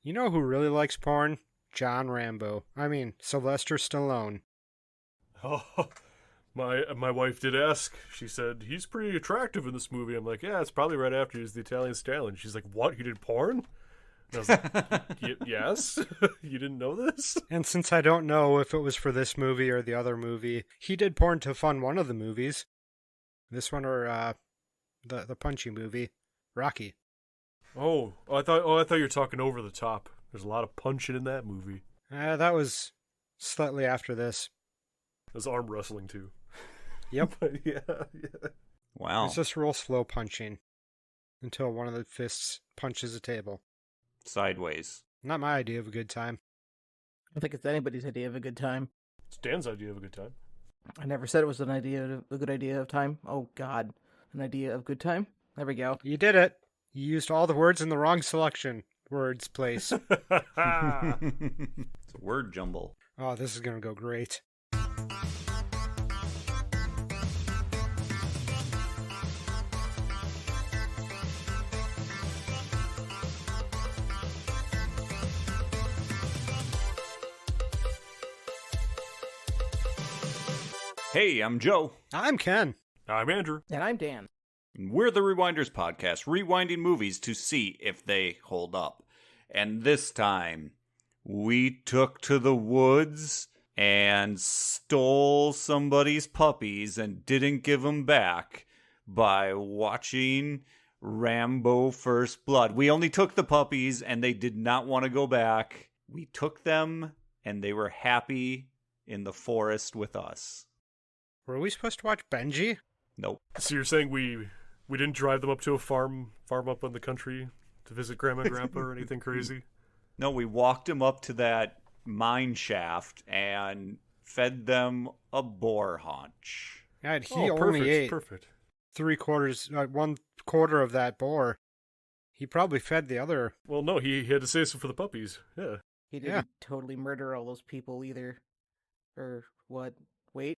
You know who really likes porn? John Rambo. I mean, Sylvester Stallone. Oh, my wife did ask. She said, he's pretty attractive in this movie. I'm like, yeah, it's probably right after he's the Italian Stallion. She's like, what? He did porn? And I was like, yes? You didn't know this? And since I don't know if it was for this movie or the other movie, he did porn to fund one of the movies. This one or the punchy movie, Rocky. I thought you were talking Over the Top. There's a lot of punching in that movie. That was slightly after this. There's arm wrestling too. Yep. But yeah. Wow. It's just real slow punching until one of the fists punches a table. Sideways. Not my idea of a good time. I don't think it's anybody's idea of a good time. It's Dan's idea of a good time. I never said it was a good idea of time. Oh, God. An idea of good time? There we go. You did it. You used all the words in the wrong selection. Words, place. It's a word jumble. Oh, this is going to go great. Hey, I'm Joe. I'm Ken. I'm Andrew. And I'm Dan. And we're the Rewinders podcast, rewinding movies to see if they hold up. And this time, we took to the woods and stole somebody's puppies and didn't give them back by watching Rambo First Blood. We only took the puppies and they did not want to go back. We took them and they were happy in the forest with us. Were we supposed to watch Benji? Nope. So you're saying we didn't drive them up to a farm up in the country to visit Grandma and Grandpa or anything crazy? No, we walked them up to that mine shaft and fed them a boar haunch. God, he only ate Perfect. 1/4 of that boar. He probably fed the other. Well, no, he had to save some for the puppies. Yeah. He didn't totally murder all those people either. Or what? Wait.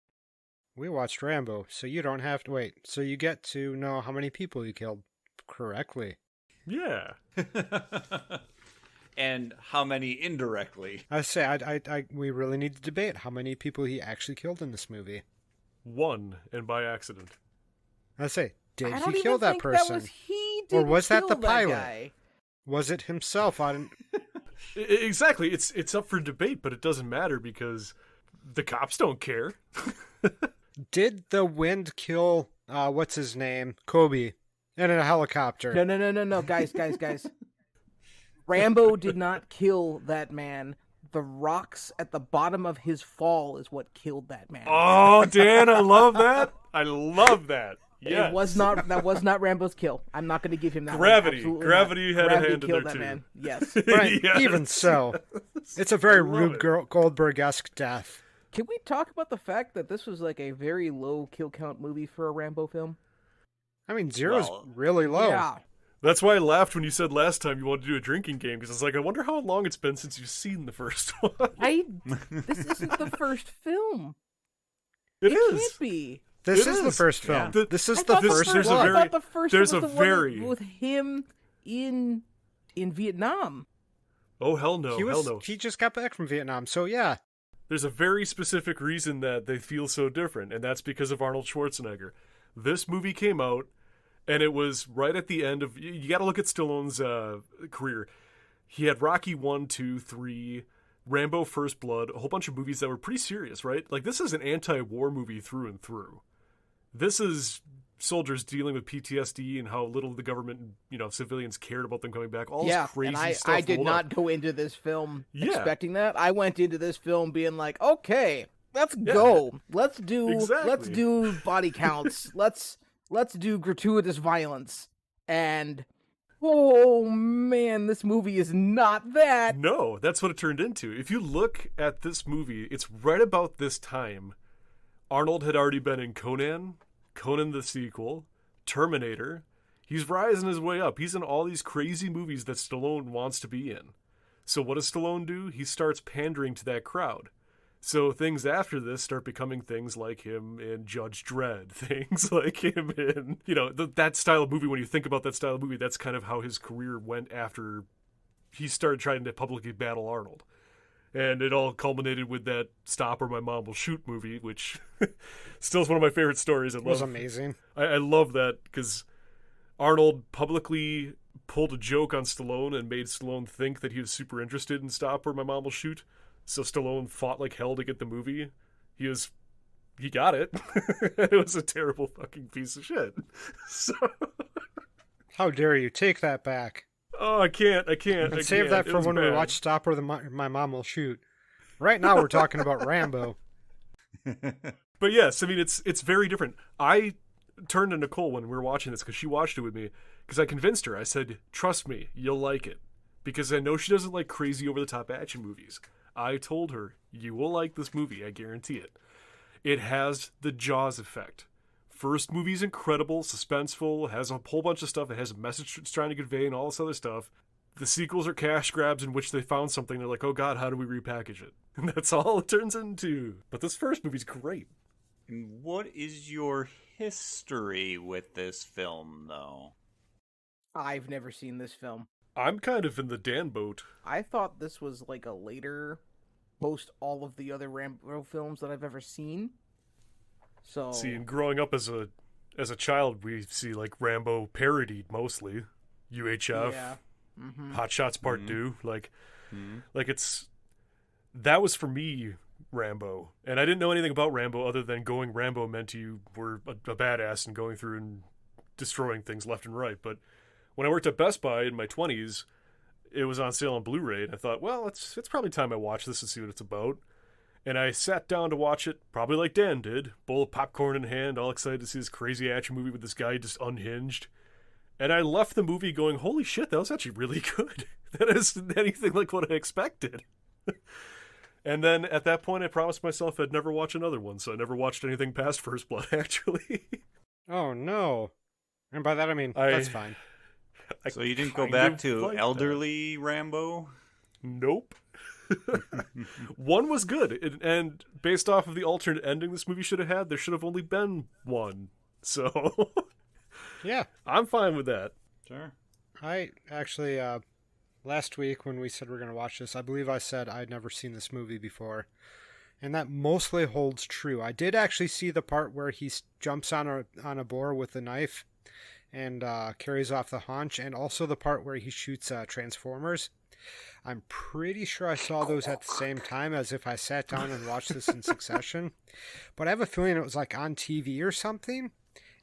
We watched Rambo, so you don't have to wait. So you get to know how many people you killed correctly. Yeah. And how many indirectly? I say, we really need to debate how many people he actually killed in this movie. One, and by accident. I say, did I don't he kill even that think person? That was he Or was that the kill pilot? guy. Was it himself? Exactly. It's up for debate, but it doesn't matter because the cops don't care. Did the wind kill, what's his name? Kobe, in a helicopter? No, guys. Rambo did not kill that man. The rocks at the bottom of his fall is what killed that man. Oh, Dan, I love that. I love that. Yes. That was not Rambo's kill. I'm not going to give him that. Gravity one. Gravity not. had Gravity a hand in killed there that too. man. Yes. Right, Yes. even so. It's a very Rube Goldberg-esque death. Can we talk about the fact that this was like a very low kill count movie for a Rambo film? I mean, zero's really low. Yeah. That's why I laughed when you said last time you wanted to do a drinking game, because I was like, I wonder how long it's been since you've seen the first one. This isn't the first film. It It is. can't be. This It is the is. first film. Yeah. This is I the thought first there's a one. very- I thought the first there's one a was the one very- with him in Vietnam. Oh, hell no. Hell no. He just got back from Vietnam, so yeah. There's a very specific reason that they feel so different, and that's because of Arnold Schwarzenegger. This movie came out, and it was right at the end of... You got to look at Stallone's career. He had Rocky 1, 2, 3, Rambo First Blood, a whole bunch of movies that were pretty serious, right? Like, this is an anti-war movie through and through. This is soldiers dealing with PTSD and how little the government and, civilians cared about them coming back. All this crazy and stuff. I did rolled not up. go into this film Yeah. expecting that. I went into this film being like, okay, let's go. Let's do body counts. let's do gratuitous violence. And oh man, this movie is not that. No, that's what it turned into. If you look at this movie, it's right about this time. Arnold had already been in Conan the sequel, Terminator. He's rising his way up. He's in all these crazy movies that Stallone wants to be in. So what does Stallone do? He starts pandering to that crowd. So things after this start becoming things like him in Judge Dredd, things like him in, that style of movie. When you think about that style of movie, that's kind of how his career went after he started trying to publicly battle Arnold. And it all culminated with that Stop or My Mom Will Shoot movie, which still is one of my favorite stories. It was amazing. I love that because Arnold publicly pulled a joke on Stallone and made Stallone think that he was super interested in Stop or My Mom Will Shoot. So Stallone fought like hell to get the movie. He got it. It was a terrible fucking piece of shit. So how dare you take that back? Oh, I can't. Save that for when we watch Stop or My Mom Will Shoot. Right now we're talking about Rambo. But yes, I mean, it's very different. I turned to Nicole when we were watching this because she watched it with me because I convinced her. I said, trust me, you'll like it. Because I know she doesn't like crazy over-the-top action movies. I told her, you will like this movie, I guarantee it. It has the Jaws effect. First movie's incredible, suspenseful, has a whole bunch of stuff. It has a message it's trying to convey and all this other stuff. The sequels are cash grabs in which they found something. They're like, oh God, how do we repackage it? And that's all it turns into. But this first movie's great. And what is your history with this film, though? I've never seen this film. I'm kind of in the Dan boat. I thought this was like a later post all of the other Rambo films that I've ever seen. So see, and growing up as a child, we see like Rambo parodied mostly, UHF, yeah. Mm-hmm. Hot Shots Part 2, like it's that was for me Rambo, and I didn't know anything about Rambo other than going Rambo meant you were a badass and going through and destroying things left and right. But when I worked at Best Buy in my 20s, it was on sale on Blu-ray, and I thought, well, it's probably time I watch this and see what it's about. And I sat down to watch it, probably like Dan did, bowl of popcorn in hand, all excited to see this crazy action movie with this guy just unhinged. And I left the movie going, holy shit, that was actually really good. That isn't anything like what I expected. And then at that point, I promised myself I'd never watch another one, so I never watched anything past First Blood, actually. Oh, no. And by that I mean, that's fine. So you didn't go back to elderly Rambo? Nope. One was good, and based off of the alternate ending this movie should have had, there should have only been one. So, yeah, I'm fine with that. Sure. I actually, last week when we said we're going to watch this, I believe I said I'd never seen this movie before. And that mostly holds true. I did actually see the part where he jumps on a boar with a knife and carries off the haunch, and also the part where he shoots Transformers. I'm pretty sure I saw those at the same time as if I sat down and watched this in succession. But I have a feeling it was like on TV or something,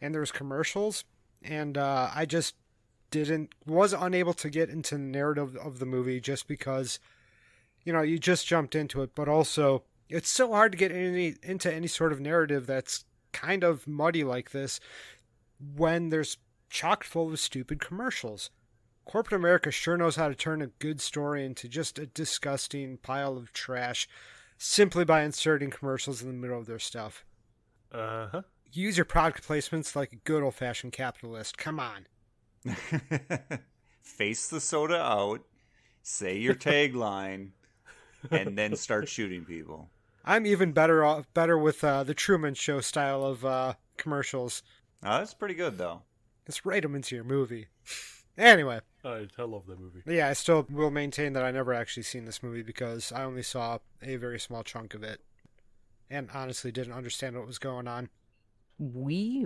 and there was commercials, and I just was unable to get into the narrative of the movie just because, you just jumped into it, but also it's so hard to get into any sort of narrative that's kind of muddy like this when there's chock full of stupid commercials. Corporate America sure knows how to turn a good story into just a disgusting pile of trash simply by inserting commercials in the middle of their stuff. Uh-huh. Use your product placements like a good old-fashioned capitalist. Come on. Face the soda out, say your tagline, and then start shooting people. I'm even better with the Truman Show style of commercials. Oh, that's pretty good, though. Just write them into your movie. Anyway. I love that movie. Yeah, I still will maintain that I never actually seen this movie because I only saw a very small chunk of it. And honestly didn't understand what was going on. We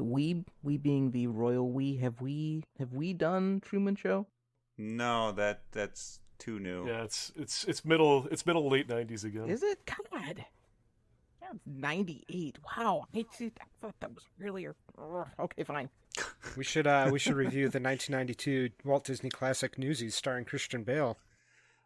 being the royal we, have we done Truman Show? No, that's too new. Yeah, it's middle late 90s again. Is it? God. That's 98. Wow. I thought that was earlier. Okay, fine. We should review the 1992 Walt Disney classic Newsies starring Christian Bale.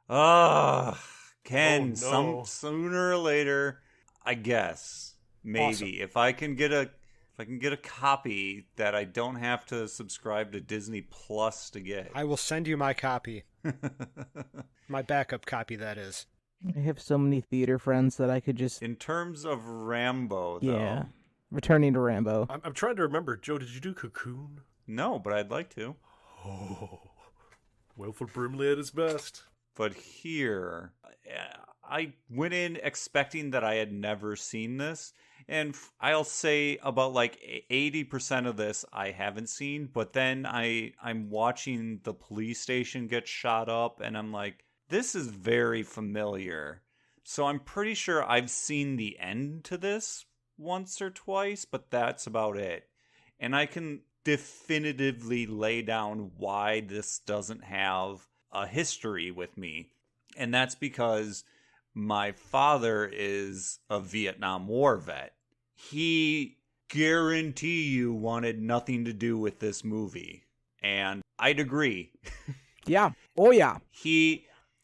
Ken, oh, no. Sooner or later, I guess maybe Awesome. if I can get a copy that I don't have to subscribe to Disney Plus to get. I will send you my copy. My backup copy, that is. I have so many theater friends that I could just... In terms of Rambo, though. Yeah. Returning to Rambo. I'm trying to remember. Joe, did you do Cocoon? No, but I'd like to. Oh, Wilford Brimley at his best. But here, I went in expecting that I had never seen this. And I'll say about like 80% of this I haven't seen. But then I'm watching the police station get shot up. And I'm like, this is very familiar. So I'm pretty sure I've seen the end to this once or twice, but that's about it. And I can definitively lay down why this doesn't have a history with me. And that's because my father is a Vietnam War vet. He, guarantee you, wanted nothing to do with this movie. And I'd agree. Yeah. Oh, yeah.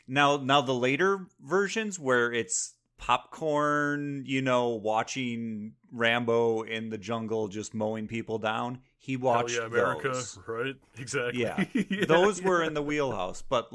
Now the later versions where it's popcorn, watching Rambo in the jungle just mowing people down, he watched Hell yeah, America, those. right? Exactly. Yeah. Those were in the wheelhouse, but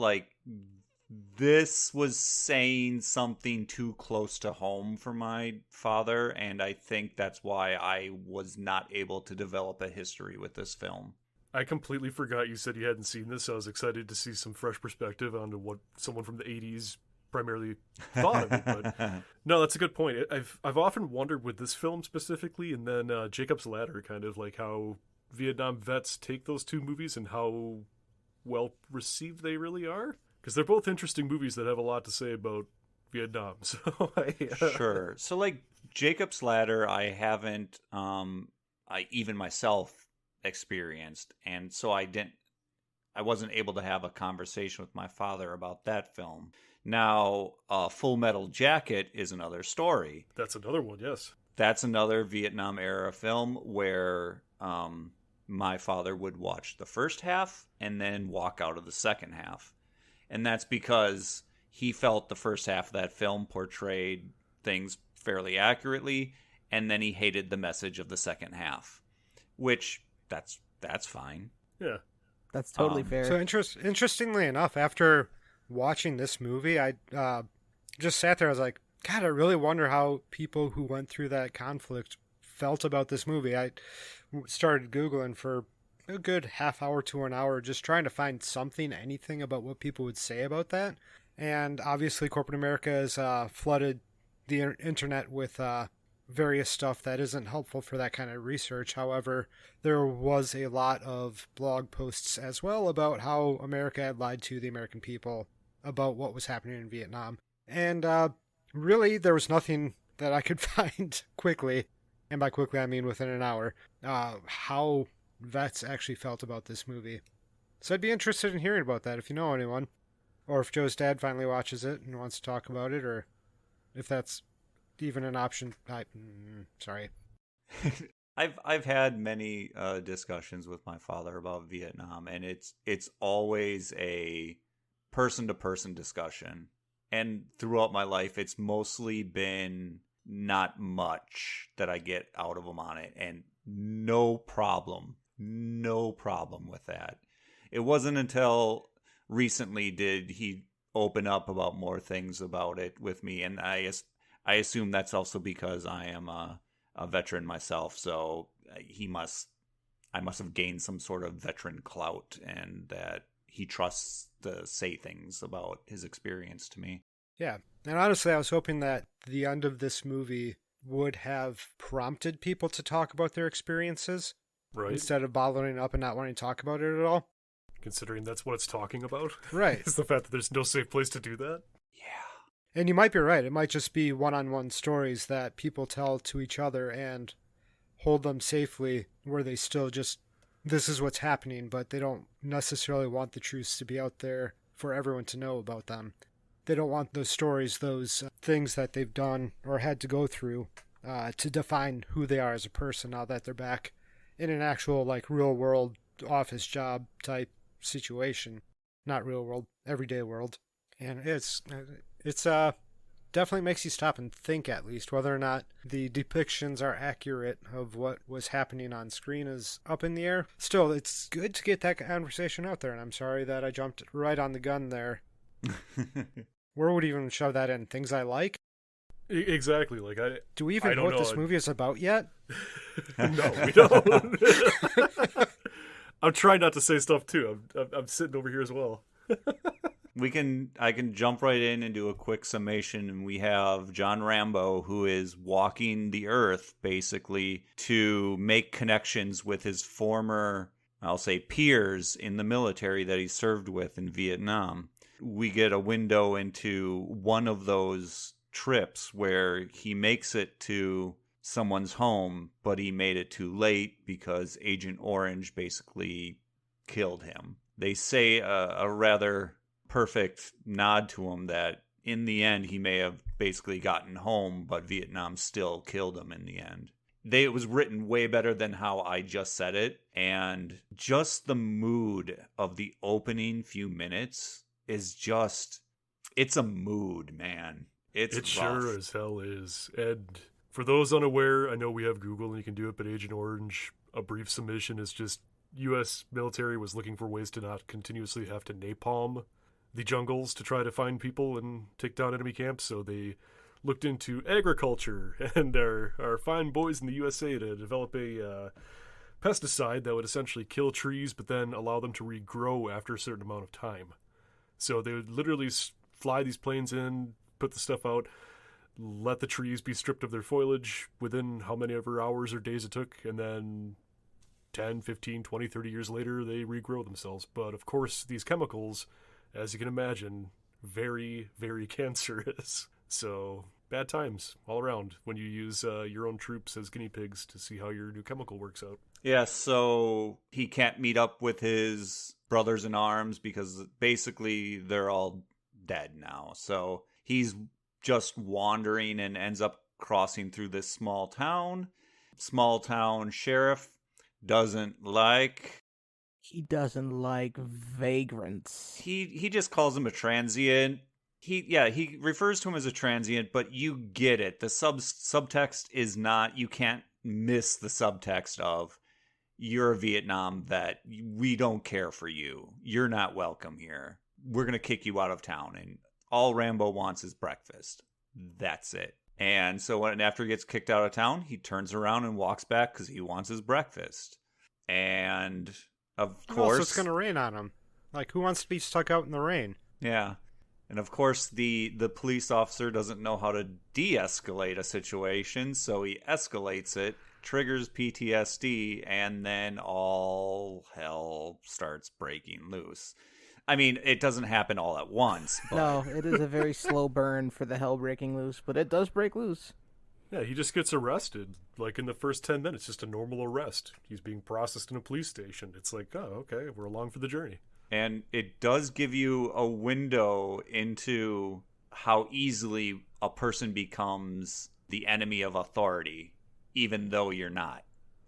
this was saying something too close to home for my father, and I think that's why I was not able to develop a history with this film. I completely forgot you said you hadn't seen this. So I was excited to see some fresh perspective onto what someone from the 80s primarily thought of it. But no, that's a good point. I've often wondered with this film specifically, and then Jacob's Ladder, kind of like how Vietnam vets take those two movies and how well received they really are. Because they're both interesting movies that have a lot to say about Vietnam. So Sure. So Jacob's Ladder, I haven't I even myself experienced, and so I wasn't able to have a conversation with my father about that film. Now, Full Metal Jacket is another story. That's another one, yes. That's another Vietnam era film where my father would watch the first half and then walk out of the second half. And that's because he felt the first half of that film portrayed things fairly accurately, and then he hated the message of the second half, which that's fine. Yeah. That's totally fair. So interestingly enough, after watching this movie, I just sat there. I was like, God, I really wonder how people who went through that conflict felt about this movie. I started Googling for a good half hour to an hour, just trying to find anything about what people would say about that. And obviously corporate America has flooded the internet with various stuff that isn't helpful for that kind of research. However, there was a lot of blog posts as well about how America had lied to the American people about what was happening in Vietnam. And really, there was nothing that I could find quickly, and by quickly I mean within an hour, how vets actually felt about this movie. So I'd be interested in hearing about that if you know anyone, or if Joe's dad finally watches it and wants to talk about it, or if that's even an option. Sorry. I've had many discussions with my father about Vietnam, and it's always a person-to-person discussion. And throughout my life, it's mostly been not much that I get out of him on it, and no problem with that. It wasn't until recently did he open up about more things about it with me, and I assume that's also because I am a veteran myself, so I must have gained some sort of veteran clout, and that he trusts to say things about his experience to me. Yeah, and honestly, I was hoping that the end of this movie would have prompted people to talk about their experiences, right? Instead of bottling up and not wanting to talk about it at all. Considering that's what it's talking about. Right. It's the fact that there's no safe place to do that. Yeah. And you might be right. It might just be one-on-one stories that people tell to each other and hold them safely, where they still just, this is what's happening, but they don't necessarily want the truths to be out there for everyone to know about them. They don't want those stories, those things that they've done or had to go through to define who they are as a person now that they're back in an actual real world office job type situation. Not real world, everyday world. And it's definitely makes you stop and think, at least, whether or not the depictions are accurate of what was happening on screen is up in the air. Still, it's good to get that conversation out there, and I'm sorry that I jumped right on the gun there. Where would we even shove that in? Things I like? Exactly. Do we even know what this movie is about yet? No, we don't. I'm trying not to say stuff too. I'm sitting over here as well. I can jump right in and do a quick summation. And we have John Rambo, who is walking the earth basically to make connections with his former, I'll say, peers in the military that he served with in Vietnam. we get a window into one of those trips where he makes it to someone's home, but he made it too late because Agent Orange basically killed him. They say a rather perfect nod to him that in the end he may have basically gotten home, but Vietnam still killed him in the end. It was written way better than how I just said it, and just the mood of the opening few minutes is just, it's a mood, man. It rough. Sure as hell is. And for those unaware, I know we have Google and you can do it, but Agent Orange, a brief submission is just U.S. military was looking for ways to not continuously have to napalm the jungles to try to find people and take down enemy camps, so they looked into agriculture and our fine boys in the USA to develop a pesticide that would essentially kill trees but then allow them to regrow after a certain amount of time. So they would literally fly these planes in, put the stuff out, let the trees be stripped of their foliage within how many ever hours or days it took, and then 10, 15, 20, 30 years later, they regrow themselves. But of course, these chemicals, as you can imagine, very, very cancerous. So bad times all around when you use your own troops as guinea pigs to see how your new chemical works out. Yeah, so he can't meet up with his brothers in arms because basically they're all dead now. So he's just wandering and ends up crossing through this small town. Small town sheriff doesn't like... He doesn't like vagrants. He just calls him a transient. He refers to him as a transient, but you get it. The subtext is not, you can't miss the subtext of, you're a Vietnam vet. We don't care for you. You're not welcome here. We're going to kick you out of town. And all Rambo wants is breakfast. That's it. And so after he gets kicked out of town, he turns around and walks back because he wants his breakfast. And of course... Also, it's going to rain on him. Like, who wants to be stuck out in the rain? Yeah. And of course, the police officer doesn't know how to de-escalate a situation, so he escalates it, triggers PTSD, and then all hell starts breaking loose. I mean, it doesn't happen all at once. But... No, it is a very slow burn for the hell breaking loose, but it does break loose. Yeah, he just gets arrested. Like in the first 10 minutes, just a normal arrest. He's being processed in a police station. It's like, oh, okay, we're along for the journey. And it does give you a window into how easily a person becomes the enemy of authority, even though you're not.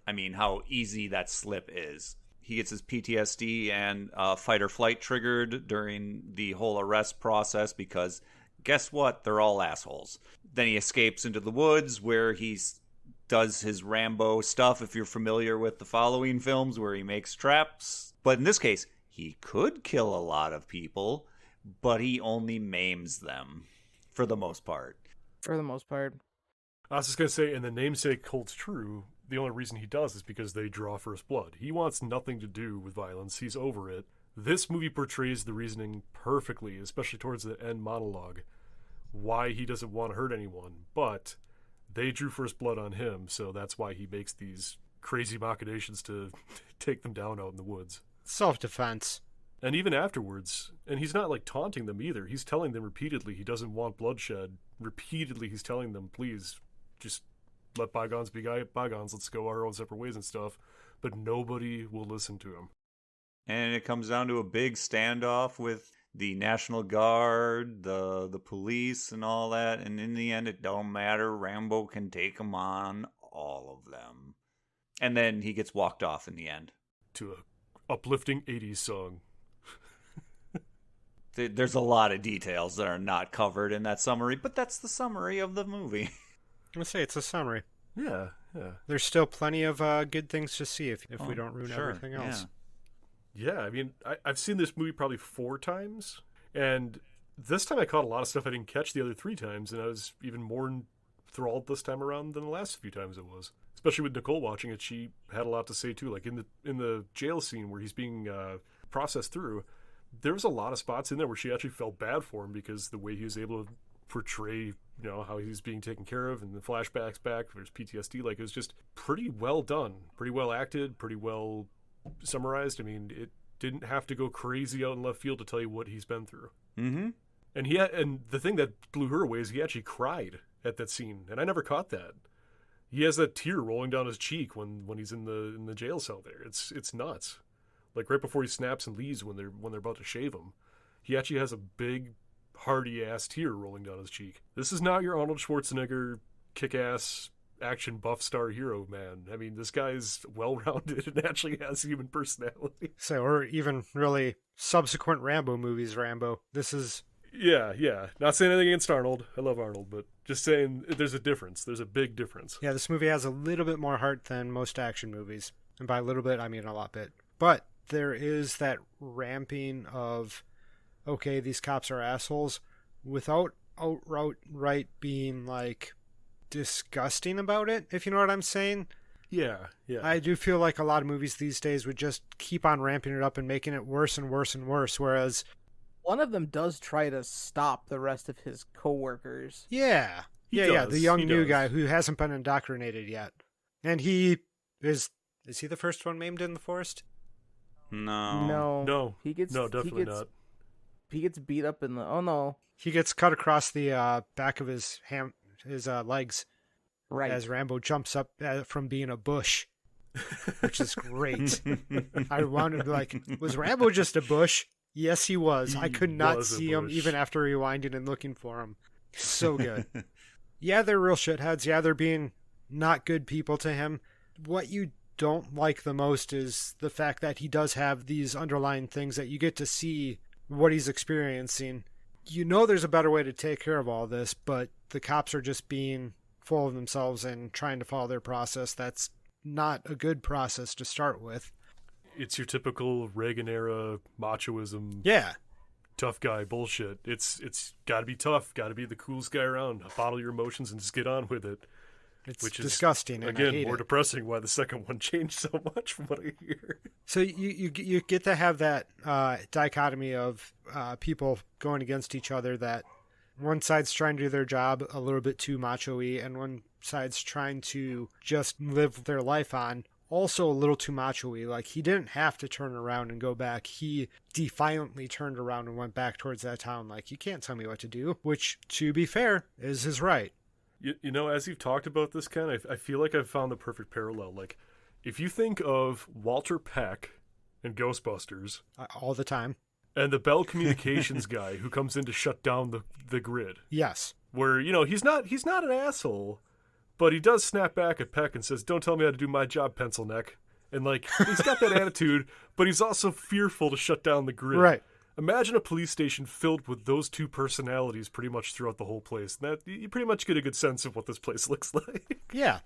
I mean, how easy that slip is. He gets his PTSD and fight or flight triggered during the whole arrest process because guess what? They're all assholes. Then he escapes into the woods where he does his Rambo stuff, if you're familiar with the following films, where he makes traps. But in this case, he could kill a lot of people, but he only maims them for the most part. For the most part. I was just going to say, and the namesake holds true, the only reason he does is because they draw first blood. He wants nothing to do with violence. He's over it. This movie portrays the reasoning perfectly, especially towards the end monologue, why he doesn't want to hurt anyone. But they drew first blood on him, so that's why he makes these crazy machinations to take them down out in the woods. Self-defense. And even afterwards, and he's not like taunting them either. He's telling them repeatedly he doesn't want bloodshed. Repeatedly he's telling them, please, just let bygones be bygones. Let's go our own separate ways and stuff. But nobody will listen to him. And it comes down to a big standoff with the National Guard, the police, and all that. And in the end, it don't matter. Rambo can take them on, all of them. And then he gets walked off in the end. To a uplifting 80s song. There's a lot of details that are not covered in that summary, but that's the summary of the movie. I'm going to say it's a summary. Yeah. There's still plenty of good things to see if we don't ruin everything else. Yeah, I mean, I've seen this movie probably 4 times, and this time I caught a lot of stuff I didn't catch the other 3 times, and I was even more enthralled this time around than the last few times it was. Especially with Nicole watching it, she had a lot to say too. Like in the jail scene where he's being processed through, there was a lot of spots in there where she actually felt bad for him because the way he was able to portray, how he's being taken care of, and the flashbacks back, there's PTSD. Like, it was just pretty well done, pretty well acted, pretty well summarized. I mean, it didn't have to go crazy out in left field to tell you what he's been through. Mm-hmm. And the thing that blew her away is he actually cried at that scene, and I never caught that. He has that tear rolling down his cheek when he's in the jail cell there. It's nuts. Like right before he snaps and leaves when they're about to shave him, he actually has a big, hearty ass tear rolling down his cheek. This is not your Arnold Schwarzenegger kick-ass action buff star hero, man. I mean, this guy's well-rounded and actually has human personality. So, or even really subsequent Rambo movies, Rambo. This is... Yeah. Not saying anything against Arnold. I love Arnold, but just saying there's a difference. There's a big difference. Yeah, this movie has a little bit more heart than most action movies. And by a little bit, I mean a lot bit. But there is that ramping of, okay, these cops are assholes, without outright being, like, disgusting about it, if you know what I'm saying. Yeah. I do feel like a lot of movies these days would just keep on ramping it up and making it worse and worse and worse, whereas... One of them does try to stop the rest of his coworkers. Yeah. Yeah, the young new guy who hasn't been indoctrinated yet. And he is he the first one maimed in the forest? No. He gets definitely not. He gets beat up in the... Oh, no. He gets cut across the back of his legs. Right. As Rambo jumps up from being a bush, which is great. I wanted to like, was Rambo just a bush? Yes, he was. I could not see him even after rewinding and looking for him. So good. Yeah, they're real shitheads. Yeah, they're being not good people to him. What you don't like the most is the fact that he does have these underlying things that you get to see what he's experiencing. You know there's a better way to take care of all this, but the cops are just being full of themselves and trying to follow their process. That's not a good process to start with. It's your typical Reagan-era machoism. Yeah. Tough guy bullshit. It's got to be tough. Got to be the coolest guy around. Bottle your emotions and just get on with it. Which disgusting. Is, again, more depressing why the second one changed so much from what I hear. So you get to have that dichotomy of people going against each other, that one side's trying to do their job a little bit too macho-y, and one side's trying to just live their life on also a little too macho-y. Like, he didn't have to turn around and go back. He defiantly turned around and went back towards that town. Like, you can't tell me what to do, which, to be fair, is his right. You know, as you've talked about this, Ken, I feel like I've found the perfect parallel. Like, if you think of Walter Peck in Ghostbusters... all the time. And the Bell Communications guy who comes in to shut down the grid. Yes. Where, you know, he's not an asshole, but he does snap back at Peck and says, "Don't tell me how to do my job, pencil neck." And, like, he's got that attitude, but he's also fearful to shut down the grid. Right. Imagine a police station filled with those two personalities pretty much throughout the whole place. That you pretty much get a good sense of what this place looks like. Yeah.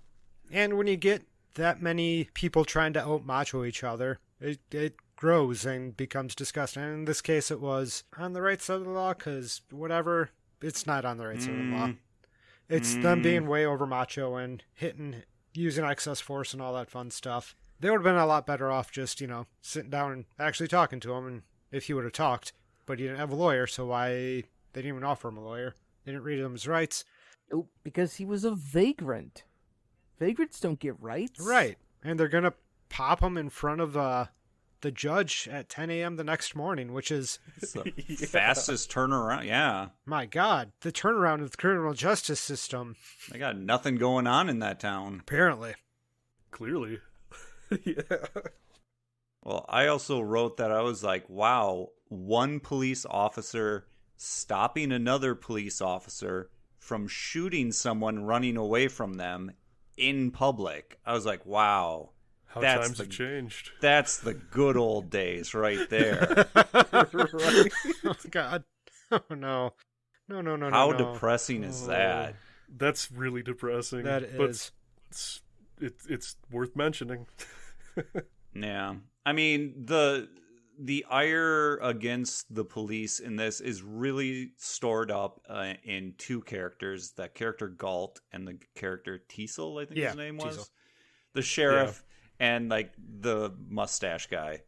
And when you get that many people trying to out-macho each other, it grows and becomes disgusting. And in this case, it was on the right side of the law, because whatever, it's not on the right side of the law. It's them being way over macho and using excess force and all that fun stuff. They would have been a lot better off just, you know, sitting down and actually talking to him, and if he would have talked. But he didn't have a lawyer, so they didn't even offer him a lawyer. They didn't read him his rights. Oh, because he was a vagrant. Vagrants don't get rights. Right. And they're going to pop him in front of the judge at 10 a.m. the next morning, which is... It's the fastest turnaround, yeah. My God, the turnaround of the criminal justice system. They got nothing going on in that town. Apparently. Clearly. Yeah. Well, I also wrote that I was like, wow, one police officer stopping another police officer from shooting someone running away from them in public. I was like, wow. How times have changed. That's the good old days right there. Right. Oh, God. Oh, no. No. How depressing is that? That's really depressing. That is. But it's worth mentioning. Yeah. I mean, the ire against the police in this is really stored up in two characters, that character Galt and the character Teasel, I think his name was. Teasel. The sheriff and like the mustache guy.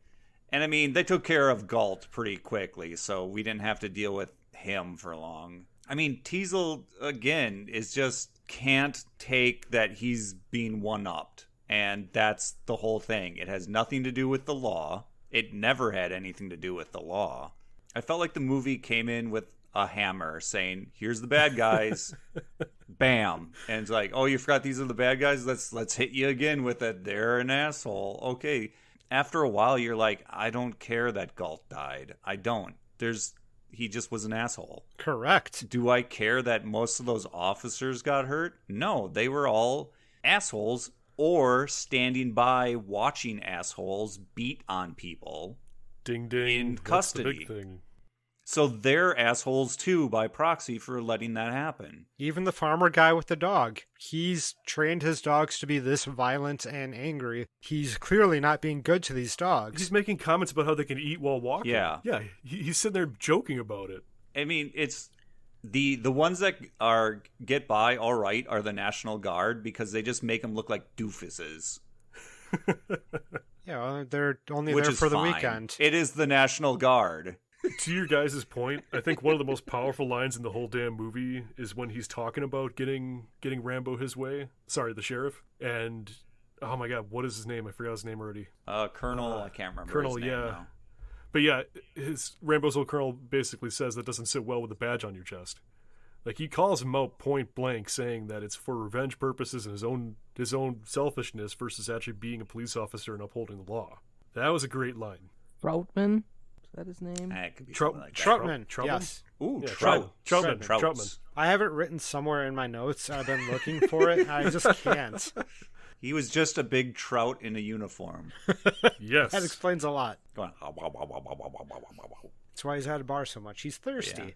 And I mean, they took care of Galt pretty quickly, so we didn't have to deal with him for long. I mean, Teasel, again, is just can't take that he's being one-upped. And that's the whole thing. It has nothing to do with the law. It never had anything to do with the law. I felt like the movie came in with a hammer saying, here's the bad guys. Bam. And it's like, oh, you forgot these are the bad guys? Let's hit you again with it. They're an asshole. Okay. After a while, you're like, I don't care that Galt died. I don't. He just was an asshole. Correct. Do I care that most of those officers got hurt? No, they were all assholes or standing by watching assholes beat on people. Ding ding. In custody. That's the big thing. So they're assholes too by proxy for letting that happen. Even the farmer guy with the dog. He's trained his dogs to be this violent and angry. He's clearly not being good to these dogs. He's making comments about how they can eat while walking. Yeah. Yeah, he's sitting there joking about it. I mean, it's the ones that get by all right are the National Guard because they just make them look like doofuses. Yeah, well, they're only Which there is for the fine. weekend. It is the National Guard. To your guys' point, I think one of the most powerful lines in the whole damn movie is when he's talking about getting Rambo his way. Sorry, the sheriff. And, oh my god, what is his name? I forgot his name already. Colonel, I can't remember Colonel, his name yeah. now. But yeah, Rambo's old colonel basically says that doesn't sit well with a badge on your chest. Like, he calls him out point blank, saying that it's for revenge purposes and his own selfishness versus actually being a police officer and upholding the law. That was a great line. Troutman? Is that his name? It could be something like that. Troutman. Troutman? Yes. Ooh, Yeah, Trout. Troutman. I have it written somewhere in my notes. I've been looking for it. I just can't. He was just a big trout in a uniform. Yes. That explains a lot. Going, That's why he's at a bar so much. He's thirsty.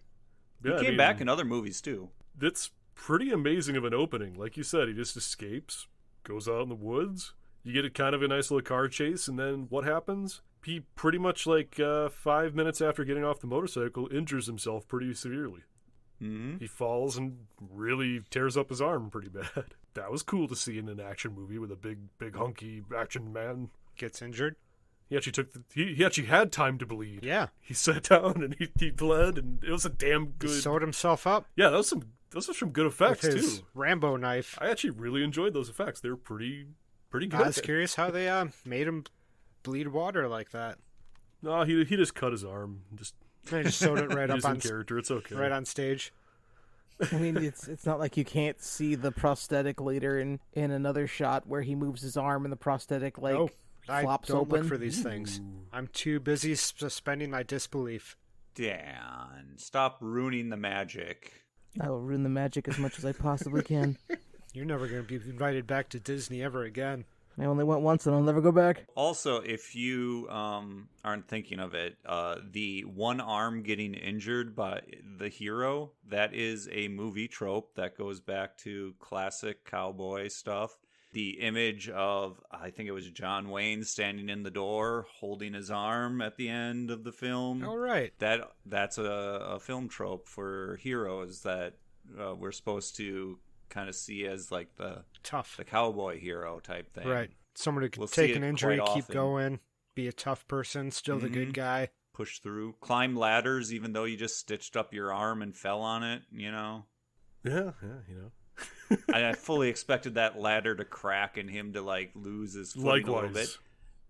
Yeah, he came back in other movies too. It's pretty amazing of an opening. Like you said, he just escapes, goes out in the woods. You get a kind of a nice little car chase, and then what happens? He pretty much, 5 minutes after getting off the motorcycle, injures himself pretty severely. Mm-hmm. He falls and really tears up his arm pretty bad. That was cool to see in an action movie with a big hunky action man. Gets injured. He actually he actually had time to bleed. Yeah. He sat down and he bled, and it was a damn He good. sewed himself up Yeah, those were some good effects with his too. Rambo knife. I actually really enjoyed those effects. They were pretty good. I was curious how they made him bleed water like that. No, he just cut his arm. They just sewed it right up He's on in character. It's okay. right on stage. I mean, it's not like you can't see the prosthetic later in another shot where he moves his arm and the prosthetic I flops don't open. look for these things. I'm too busy suspending my disbelief. Dan, stop ruining the magic. I will ruin the magic as much as I possibly can. You're never going to be invited back to Disney ever again. I only went once and I'll never go back. Also, if you aren't thinking of it, the one arm getting injured by the hero, that is a movie trope that goes back to classic cowboy stuff. The image of, I think it was John Wayne standing in the door holding his arm at the end of the film. All right. That's a film trope for heroes that we're supposed to kind of see as like the cowboy hero type thing. Right. Someone who can We'll see take an it injury, quite keep often. going, be a tough person, still the good guy. Push through, climb ladders, even though you just stitched up your arm and fell on it, Yeah, I fully expected that ladder to crack and him to lose his footing a little bit,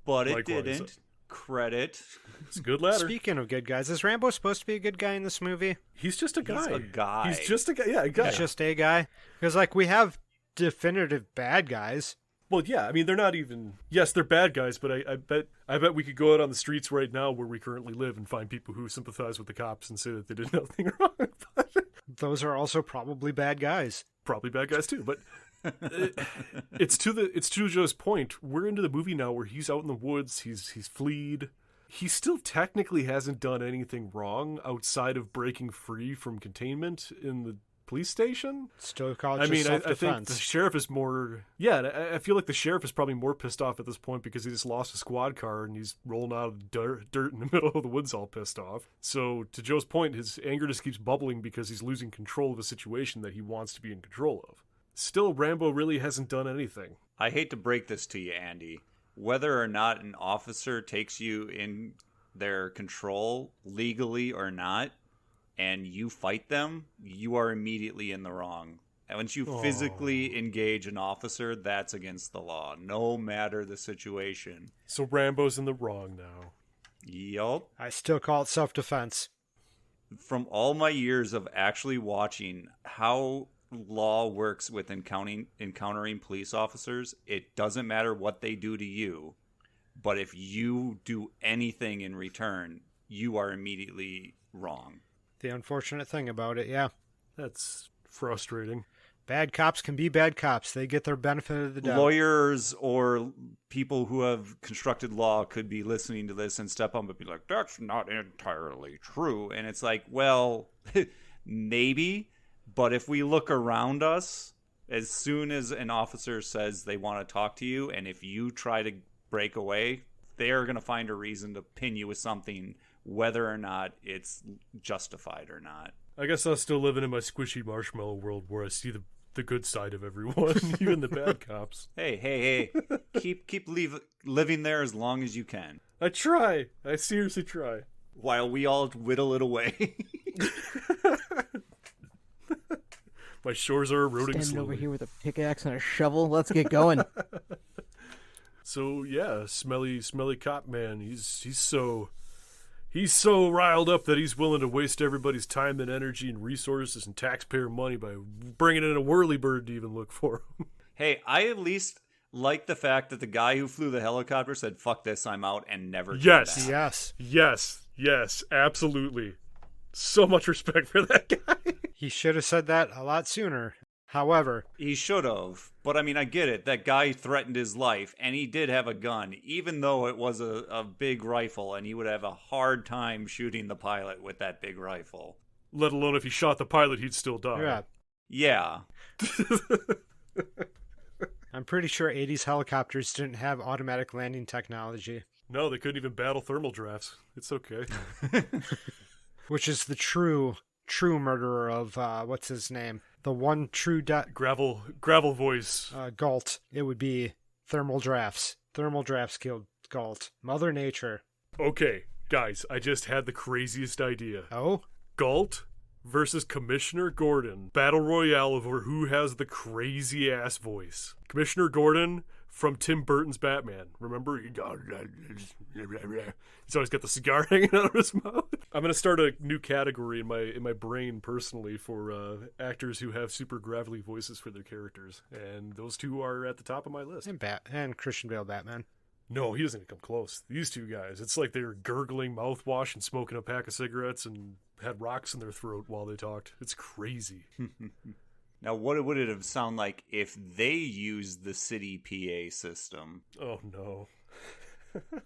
but it didn't. Credit. It's a good ladder. Speaking of good guys, is Rambo supposed to be a good guy in this movie? He's just a guy. He's a guy. He's just a guy. Yeah, a guy. He's just a guy? Because, we have definitive bad guys. Well, yeah. I mean, they're not even. Yes, they're bad guys, but I bet we could go out on the streets right now where we currently live and find people who sympathize with the cops and say that they did nothing wrong. Those are also probably bad guys. Probably bad guys too, but it's to Joe's point. We're into the movie now where he's out in the woods. He's fled. He still technically hasn't done anything wrong outside of breaking free from containment in the police station. Still called I mean, I think self-defense. the sheriff is more. Yeah, I feel like the sheriff is probably more pissed off at this point because he just lost a squad car and he's rolling out of dirt in the middle of the woods, all pissed off. So, to Joe's point, his anger just keeps bubbling because he's losing control of a situation that he wants to be in control of. Still, Rambo really hasn't done anything. I hate to break this to you, Andy. Whether or not an officer takes you in their control, legally or not, and you fight them, you are immediately in the wrong. And once you physically engage an officer, that's against the law, no matter the situation. So Rambo's in the wrong now. Yup. I still call it self-defense. from all my years of actually watching how law works with encountering police officers, it doesn't matter what they do to you, but if you do anything in return, you are immediately wrong. The unfortunate thing about it, yeah. That's frustrating. Bad cops can be bad cops. They get their benefit of the doubt. Lawyers or people who have constructed law could be listening to this and step up and be like, that's not entirely true. And it's like, well, maybe. But if we look around us, as soon as an officer says they want to talk to you, and if you try to break away, they are going to find a reason to pin you with something, whether or not it's justified or not. I guess I'm still living in my squishy marshmallow world where I see the good side of everyone, even the bad cops. Hey. keep living there as long as you can. I try. I seriously try. While we all whittle it away. My shores are eroding Standing slowly. over here with a pickaxe and a shovel. Let's get going. So yeah, smelly cop man. He's so riled up that he's willing to waste everybody's time and energy and resources and taxpayer money by bringing in a whirlybird to even look for him. Hey, I at least like the fact that the guy who flew the helicopter said, "Fuck this, I'm out," and never came back. Yes, absolutely. So much respect for that guy. He should have said that a lot sooner. However, He should have, but I mean, I get it. That guy threatened his life, and he did have a gun, even though it was a big rifle, and he would have a hard time shooting the pilot with that big rifle. Let alone if he shot the pilot, he'd still die. yeah, Yeah. I'm pretty sure 80s helicopters didn't have automatic landing technology, No, they couldn't even battle thermal drafts. It's okay. which is the true murderer of, what's his name? The one true Gravel voice. Galt. It would be thermal drafts. Thermal drafts killed Galt. Mother Nature. Okay, guys, I just had the craziest idea. Oh? Galt versus Commissioner Gordon. Battle Royale over who has the crazy ass voice. Commissioner Gordon from Tim Burton's Batman. Remember? He's always got the cigar hanging out of his mouth. I'm gonna start a new category in my brain personally for actors who have super gravelly voices for their characters, and those two are at the top of my list. And Christian Bale Batman. No, he doesn't even come close. These two guys, it's like they were gurgling mouthwash and smoking a pack of cigarettes and had rocks in their throat while they talked. It's crazy. Now, what would it have sound like if they used the city PA system? Oh no.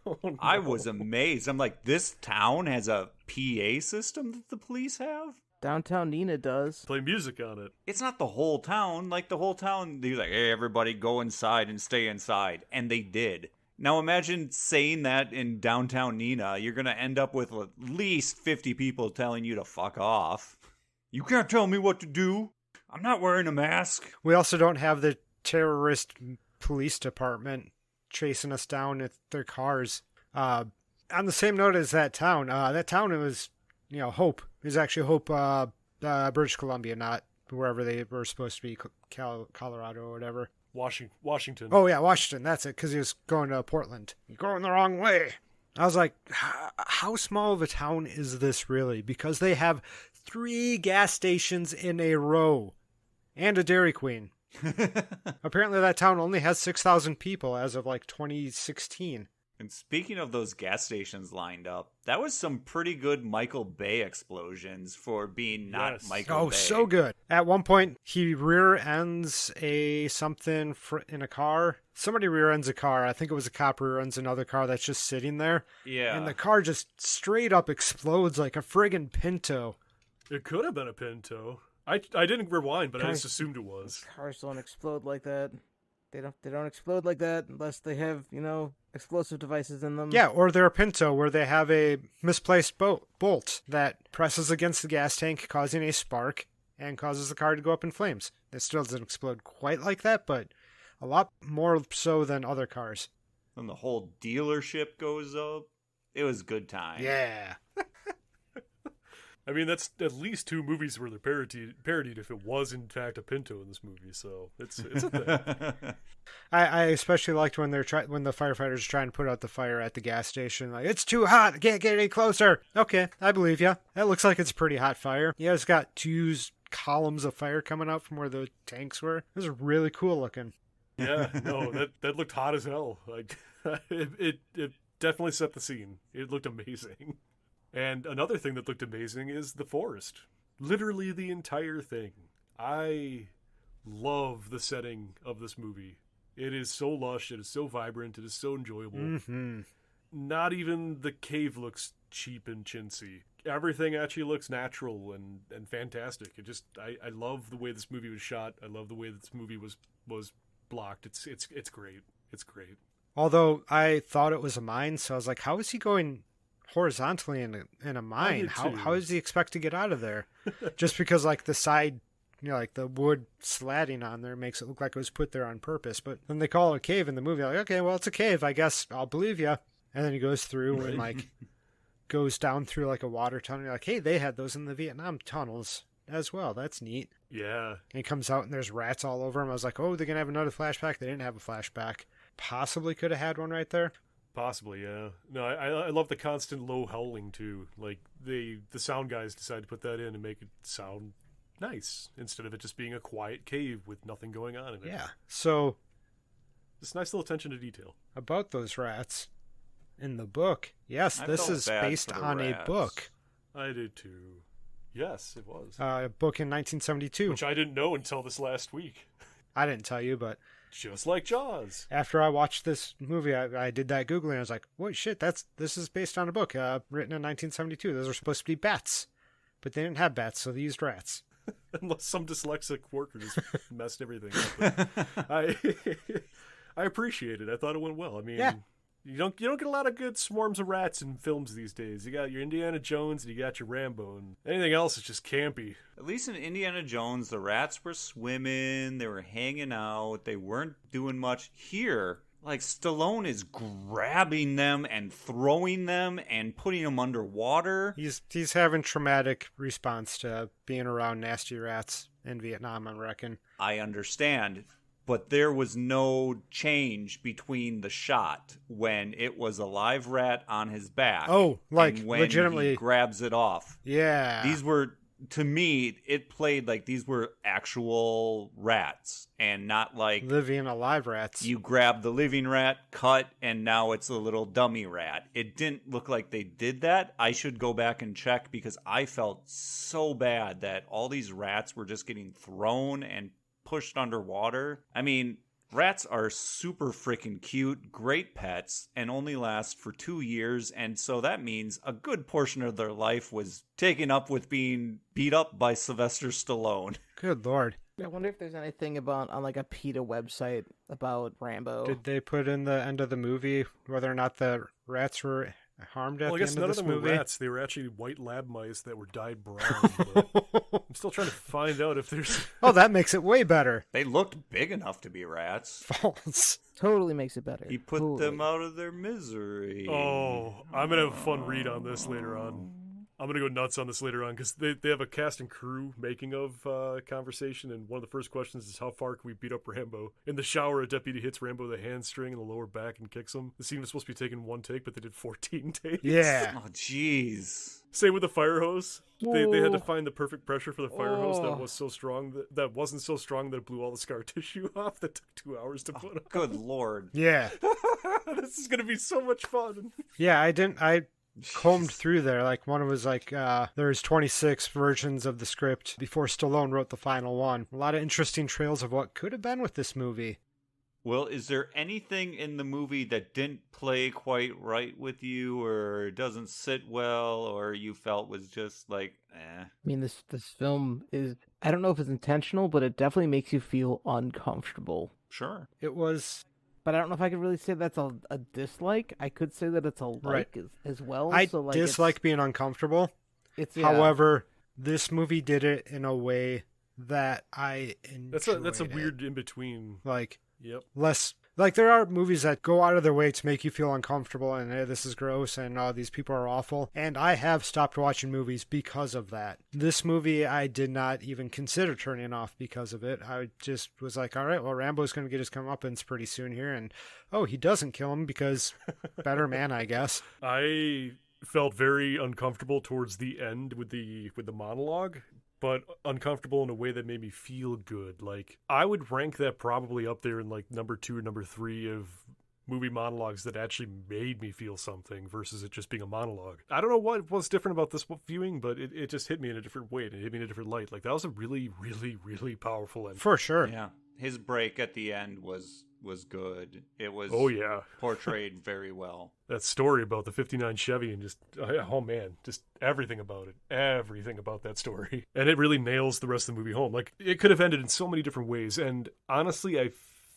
Oh, no. I was amazed. I'm like, this town has a PA system that the police have? Downtown Nina does. Play music on it. It's not the whole town. Like, the whole town, they're like, hey, everybody go inside and stay inside. And they did. Now, imagine saying that in downtown Nina. You're going to end up with at least 50 people telling you to fuck off. You can't tell me what to do. I'm not wearing a mask. We also don't have the terrorist police department chasing us down with their cars. On the same note as that town it was, Hope. It was actually Hope, British Columbia, not wherever they were supposed to be, Colorado or whatever. Washington. Oh, yeah, Washington. That's it, because he was going to Portland. You're going the wrong way. I was like, how small of a town is this really? Because they have 3 gas stations in a row and a Dairy Queen. Apparently that town only has 6,000 people as of like 2016. And speaking of those gas stations lined up, that was some pretty good Michael Bay explosions for being not Yes. Michael Bay. So good. At one point, he rear ends something in a car. Somebody rear ends a car. I think it was a cop rear ends another car that's just sitting there. Yeah. And the car just straight up explodes like a friggin' Pinto. It could have been a Pinto. I didn't rewind, but I Cars- just assumed it was. Cars don't explode like that. They don't explode like that unless they have, explosive devices in them. Yeah, or they're a Pinto where they have a misplaced bolt that presses against the gas tank, causing a spark and causes the car to go up in flames. It still doesn't explode quite like that, but a lot more so than other cars. When the whole dealership goes up, it was good time. Yeah. I mean, that's at least 2 movies where they're parodied if it was in fact a Pinto in this movie. So it's a thing. I especially liked when when the firefighters are trying to put out the fire at the gas station. Like, it's too hot. I can't get any closer. Okay, I believe you. That looks like it's a pretty hot fire. Yeah, it's got 2 columns of fire coming out from where the tanks were. It was really cool looking. Yeah, no, that looked hot as hell. Like it definitely set the scene. It looked amazing. And another thing that looked amazing is the forest. Literally the entire thing. I love the setting of this movie. It is so lush. It is so vibrant. It is so enjoyable. Mm-hmm. Not even the cave looks cheap and chintzy. Everything actually looks natural and fantastic. I love the way this movie was shot. I love the way this movie was blocked. It's great. It's great. Although I thought it was a mine, so I was like, how is he going horizontally in a mine? How does he expect to get out of there? Just because like the side, like the wood slatting on there makes it look like it was put there on purpose. But when they call it a cave in the movie, like, okay, well, it's a cave. I guess I'll believe you. And then he goes through and like goes down through like a water tunnel. You're like, hey, they had those in the Vietnam tunnels as well. That's neat. Yeah. And he comes out and there's rats all over him. I was like, oh, they're going to have another flashback. They didn't have a flashback. Possibly could have had one right there. Possibly, yeah. No, I love the constant low howling too. Like the sound guys decided to put that in and make it sound nice instead of it just being a quiet cave with nothing going on in it. Yeah. So just nice little attention to detail. About those rats in the book. Yes, this is based on a book. I did too. Yes, it was. A book in 1972. Which I didn't know until this last week. I didn't tell you, but just like Jaws. After I watched this movie, I did that Googling. I was like, wait, shit, this is based on a book written in 1972. Those are supposed to be bats. But they didn't have bats, so they used rats. Unless some dyslexic worker just messed everything up. But I appreciate it. I thought it went well. I mean, yeah. You don't get a lot of good swarms of rats in films these days. You got your Indiana Jones and you got your Rambo, and anything else is just campy. At least in Indiana Jones, the rats were swimming, they were hanging out, they weren't doing much. Here, like, Stallone is grabbing them and throwing them and putting them underwater. He's having traumatic response to being around nasty rats in Vietnam, I reckon. I understand. But there was no change between the shot when it was a live rat on his back. Oh, like and when legitimately he grabs it off. Yeah. These were, to me, it played like these were actual rats and not like living alive rats. You grab the living rat, cut, and now it's a little dummy rat. It didn't look like they did that. I should go back and check because I felt so bad that all these rats were just getting thrown and pushed underwater. I mean, rats are super freaking cute, great pets, and only last for 2 years, and so that means a good portion of their life was taken up with being beat up by Sylvester Stallone. Good Lord. I wonder if there's anything about on like a PETA website about Rambo. Did they put in the end of the movie whether or not the rats were harmed at the end of this movie? I guess none of them were rats. They were actually white lab mice that were dyed brown. I'm still trying to find out if there's... Oh, that makes it way better. They looked big enough to be rats. False. Totally makes it better. He put them out of their misery. Oh, I'm going to have a fun read on this later on. I'm going to go nuts on this later on because they have a cast and crew making of conversation, and one of the first questions is how far can we beat up Rambo? In the shower, a deputy hits Rambo with a hamstring in the lower back and kicks him. The scene was supposed to be taken 1 take, but they did 14 takes. Yeah. Oh, jeez. Same with the fire hose. They had to find the perfect pressure for the fire hose that was so strong that wasn't so strong that it blew all the scar tissue off. That took 2 hours to put on. Good Lord. Yeah. This is going to be so much fun. Yeah, I combed through there. Like, one was like, there's 26 versions of the script before Stallone wrote the final one. A lot of interesting trails of what could have been with this movie. Well, is there anything in the movie that didn't play quite right with you, or doesn't sit well, or you felt was just like, eh? I mean, this film is, I don't know if it's intentional, but it definitely makes you feel uncomfortable. Sure. It was... But I don't know if I could really say that's a dislike. I could say that it's a like as well. I so, like, dislike being uncomfortable. However, this movie did it in a way that I enjoyed. That's a weird in between. Like, yep. less Like, there are movies that go out of their way to make you feel uncomfortable and, hey, this is gross and these people are awful. And I have stopped watching movies because of that. This movie, I did not even consider turning off because of it. I just was like, all right, well, Rambo's going to get his comeuppance pretty soon here. And, oh, he doesn't kill him because better man, I guess. I felt very uncomfortable towards the end with the monologue, but uncomfortable in a way that made me feel good. Like, I would rank that probably up there in like number 2 or number 3 of movie monologues that actually made me feel something versus it just being a monologue. I don't know what was different about this viewing, but it just hit me in a different way. It hit me in a different light. Like, that was a really, really, really powerful ending. For sure. Yeah. His break at the end was good. It was portrayed very well. That story about the 59 Chevy and just, oh man, just everything about it. Everything about that story. And it really nails the rest of the movie home. Like, it could have ended in so many different ways. And honestly, I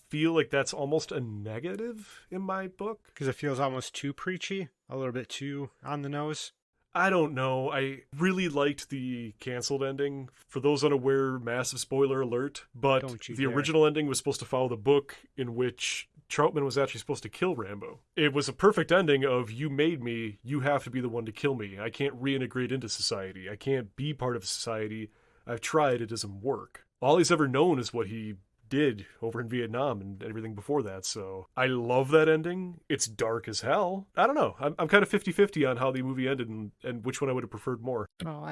feel like that's almost a negative in my book. Because it feels almost too preachy, a little bit too on the nose. I don't know. I really liked the canceled ending. For those unaware, massive spoiler alert, but the original ending was supposed to follow the book in which Troutman was actually supposed to kill Rambo. It was a perfect ending of, you made me, you have to be the one to kill me. I can't reintegrate into society. I can't be part of society. I've tried, it doesn't work. All he's ever known is what he did over in Vietnam and everything before that. So I love that ending. It's dark as hell. I don't know. I'm kind of 50-50 on how the movie ended and which one I would have preferred more. Oh,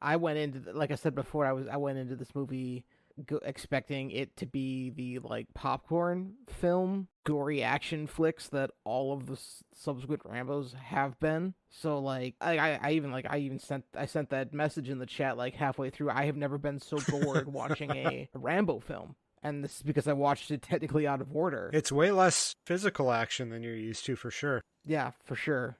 I went into, like I said before, I went into this movie expecting it to be the like popcorn film, gory action flicks that all of the subsequent Rambos have been. So like I even sent that message in the chat like halfway through. I have never been so bored watching a Rambo film. And this is because I watched it technically out of order. It's way less physical action than you're used to, for sure. Yeah, for sure.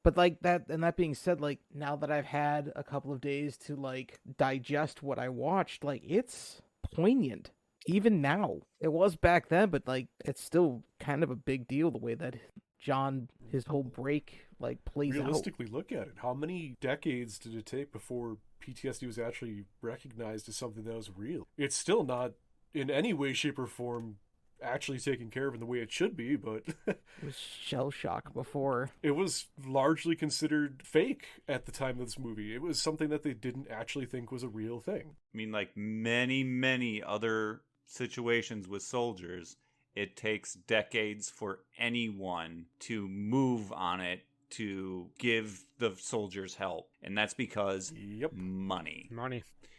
But like that, and that being said, like now that I've had a couple of days to like digest what I watched, like it's poignant. Even now. It was back then, but like it's still kind of a big deal the way that John, his whole break, like plays Realistically, out. look at it. How many decades did it take before PTSD was actually recognized as something that was real? It's still not in any way, shape, or form actually taken care of in the way it should be, but it was shell shock before. It was largely considered fake at the time of this movie. It was something that they didn't actually think was a real thing. I mean, like many other situations with soldiers, it takes decades for anyone to move on it, to give the soldiers help. And that's because money.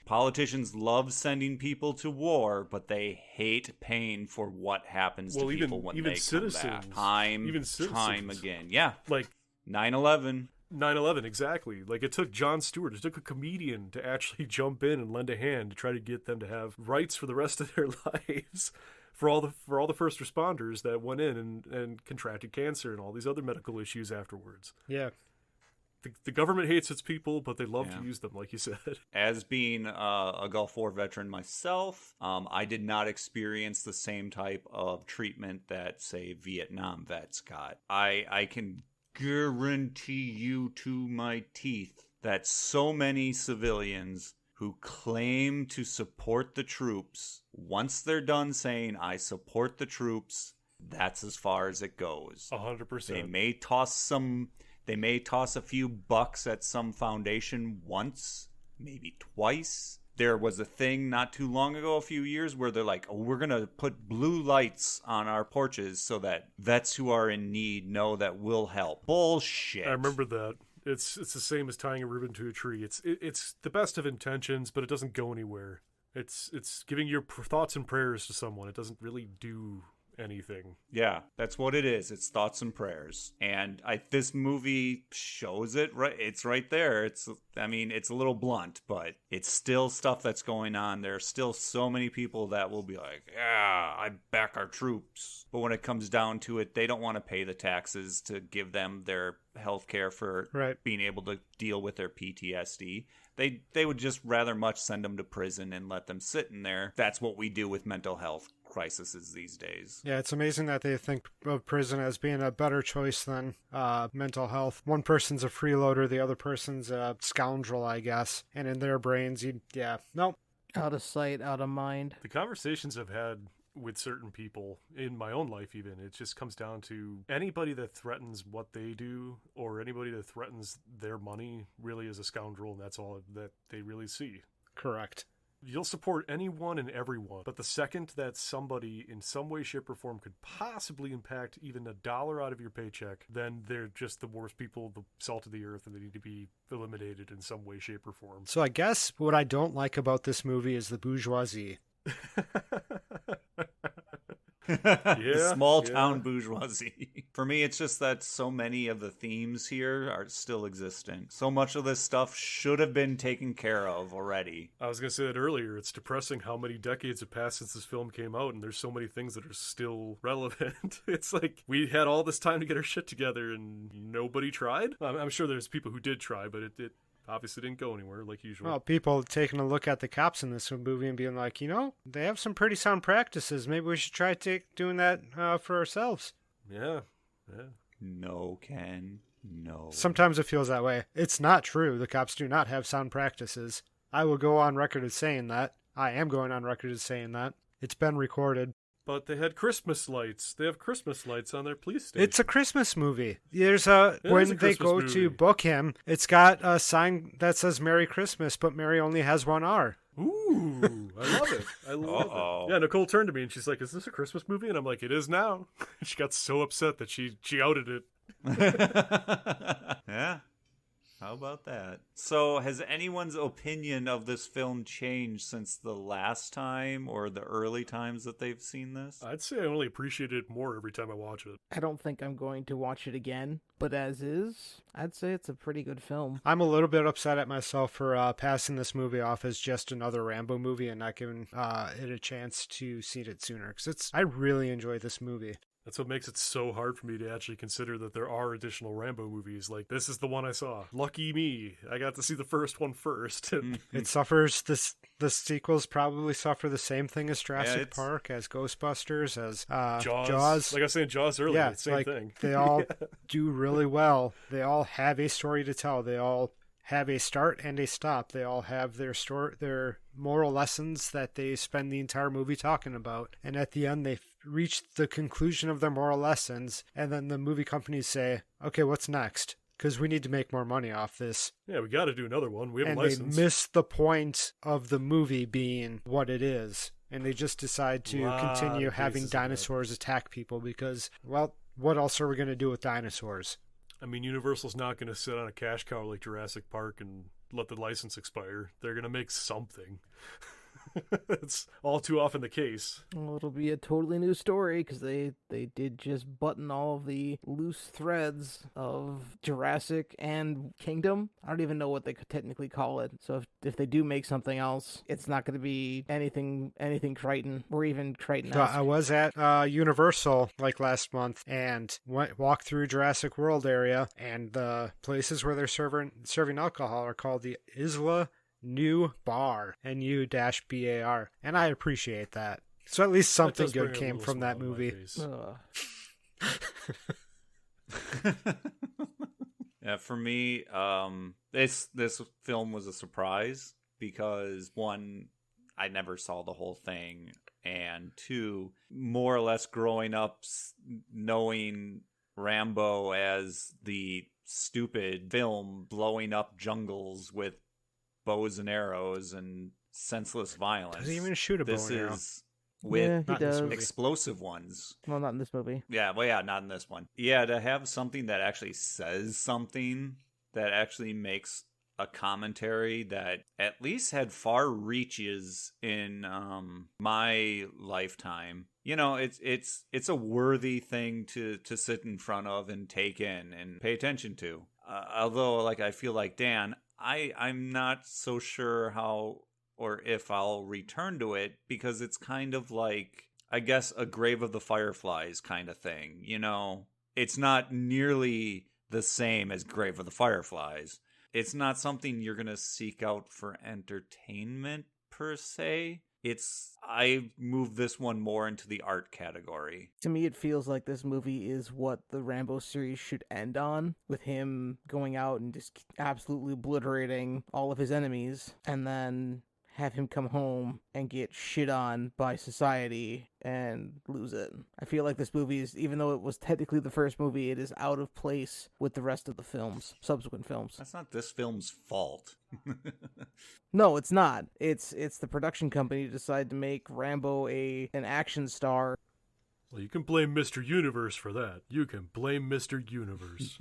Politicians love sending people to war, but they hate paying for what happens to people when they come back. Time again. Yeah. Like 9/11. 9/11, exactly. Like, it took Jon Stewart, it took a comedian to actually jump in and lend a hand to try to get them to have rights for the rest of their lives. For all the first responders that went in and contracted cancer and all these other medical issues afterwards. Yeah. The government hates its people, but they love to use them, like you said. As being a Gulf War veteran myself, I did not experience the same type of treatment that, say, Vietnam vets got. I can guarantee you to my teeth that so many civilians who claim to support the troops, once they're done saying, I support the troops, that's as far as it goes. 100%. They may toss a few bucks at some foundation once, maybe twice. There was a thing not too long ago, a few years, where they're like, oh, we're going to put blue lights on our porches so that vets who are in need know that we'll help. Bullshit. I remember that. It's the same as tying a ribbon to a tree. It's the best of intentions, but it doesn't go anywhere. It's giving your thoughts and prayers to someone. It doesn't really do anything. Yeah, that's what it is. It's thoughts and prayers. And this movie shows it right. It's right there. It's a little blunt, but it's still stuff that's going on. There are still so many people that will be like, yeah, I back our troops. But when it comes down to it, they don't want to pay the taxes to give them their health care for being able to deal with their PTSD. They would just rather much send them to prison and let them sit in there. That's what we do with mental health crises these days. Yeah, it's amazing that they think of prison as being a better choice than mental health. One person's a freeloader, the other person's a scoundrel, I guess. And in their brains, nope. Out of sight, out of mind. The conversations I've had with certain people in my own life. Even it just comes down to anybody that threatens what they do or anybody that threatens their money really is a scoundrel, and that's all that they really see. Correct. You'll support anyone and everyone, but the second that somebody in some way, shape, or form could possibly impact even $1 out of your paycheck, then they're just the worst people, the salt of the earth, and they need to be eliminated in some way, shape, or form. So I guess what I don't like about this movie is the bourgeoisie. The small town bourgeoisie. For me, it's just that so many of the themes here are still existent. So much of this stuff should have been taken care of already. I was going to say that earlier. It's depressing how many decades have passed since this film came out, and there's so many things that are still relevant. It's like we had all this time to get our shit together, and nobody tried. I'm sure there's people who did try, but it obviously didn't go anywhere like usual. Well, people taking a look at the cops in this movie and being like, they have some pretty sound practices. Maybe we should try doing that for ourselves. Yeah. No, Ken. No. Sometimes it feels that way. It's not true. The cops do not have sound practices. I will go on record as saying that. I am going on record as saying that. It's been recorded. But they had Christmas lights. They have Christmas lights on their police station. It's a Christmas movie. When they go to book him, it's got a sign that says Merry Christmas, but Mary only has one R. Ooh, I love it. I love it. Yeah, Nicole turned to me and she's like, "Is this a Christmas movie?" And I'm like, "It is now." She got so upset that she outed it. Yeah. How about that? So, has anyone's opinion of this film changed since the last time or the early times that they've seen this? I'd say I only appreciate it more every time I watch it. I don't think I'm going to watch it again, but as is, I'd say it's a pretty good film. I'm a little bit upset at myself for passing this movie off as just another Rambo movie and not giving it a chance to see it sooner. Because I really enjoy this movie. That's what makes it so hard for me to actually consider that there are additional Rambo movies. Like, this is the one I saw. Lucky me. I got to see the first one first. It suffers, the sequels probably suffer the same thing as Jurassic Park, as Ghostbusters, as Jaws. Like I was saying Jaws earlier, yeah, same thing. They all do really well. They all have a story to tell. They all have a start and a stop. They all have their moral lessons that they spend the entire movie talking about. And at the end, they reach the conclusion of their moral lessons, and then the movie companies say, "Okay, what's next? Because we need to make more money off this." Yeah, we got to do another one. We have and a license. They miss the point of the movie being what it is, and they just decide to continue having dinosaurs attack people because, well, what else are we going to do with dinosaurs? I mean, Universal's not going to sit on a cash cow like Jurassic Park and let the license expire. They're going to make something. It's all too often the case. Well, it'll be a totally new story because they did just button all of the loose threads of Jurassic and Kingdom. I don't even know what they could technically call it. So if they do make something else, it's not going to be anything Crichton or even Crichton. I was at Universal like last month and walked through Jurassic World area, and the places where they're serving alcohol are called the Isla New Bar, NU-BAR, and I appreciate that. So at least something good came from that movie. Yeah, for me, this film was a surprise because, one, I never saw the whole thing, and two, more or less growing up knowing Rambo as the stupid film blowing up jungles with bows and arrows and senseless violence. Doesn't even shoot a bow and arrow. This is with explosive ones. Well, not in this movie. Yeah, not in this one. Yeah, to have something that actually says something, that actually makes a commentary that at least had far reaches in my lifetime. You know, it's a worthy thing to sit in front of and take in and pay attention to. Although, like, I feel like Dan, I'm not so sure how or if I'll return to it because it's kind of like, I guess, a Grave of the Fireflies kind of thing. You know, it's not nearly the same as Grave of the Fireflies. It's not something you're going to seek out for entertainment per se. I move this one more into the art category. To me, it feels like this movie is what the Rambo series should end on, with him going out and just absolutely obliterating all of his enemies, and then have him come home and get shit on by society and lose it. I feel like this movie is, even though it was technically the first movie, it is out of place with the rest of the films, subsequent films. That's not this film's fault. No, it's not. It's the production company decided to make Rambo an action star. Well, you can blame Mr. Universe for that. You can blame Mr. Universe.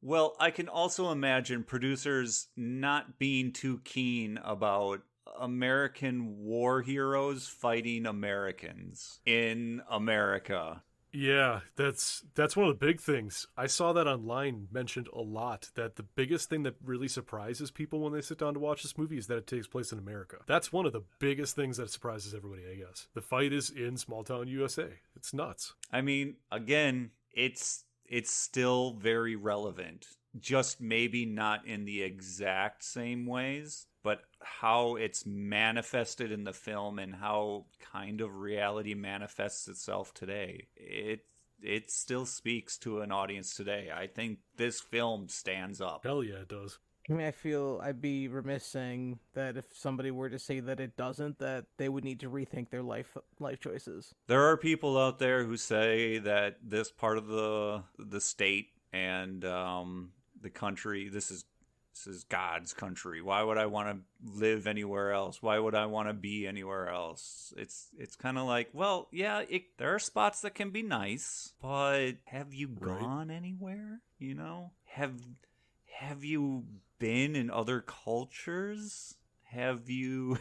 Well, I can also imagine producers not being too keen about American war heroes fighting Americans in America. Yeah, that's one of the big things. I saw that online mentioned a lot, that the biggest thing that really surprises people when they sit down to watch this movie is that it takes place in America. That's one of the biggest things that surprises everybody, I guess. The fight is in small town USA. It's nuts. I mean, again, it's still very relevant. Just maybe not in the exact same ways, but how it's manifested in the film and how kind of reality manifests itself today. It still speaks to an audience today. I think this film stands up. Hell yeah, it does. I mean, I feel I'd be remiss saying that if somebody were to say that it doesn't, that they would need to rethink their life choices. There are people out there who say that this part of the state and the country, this is God's country. Why would I want to live anywhere else? Why would I want to be anywhere else? It's kind of like, well, yeah, there are spots that can be nice, but have you gone anywhere? You know, have you been in other cultures? Have you,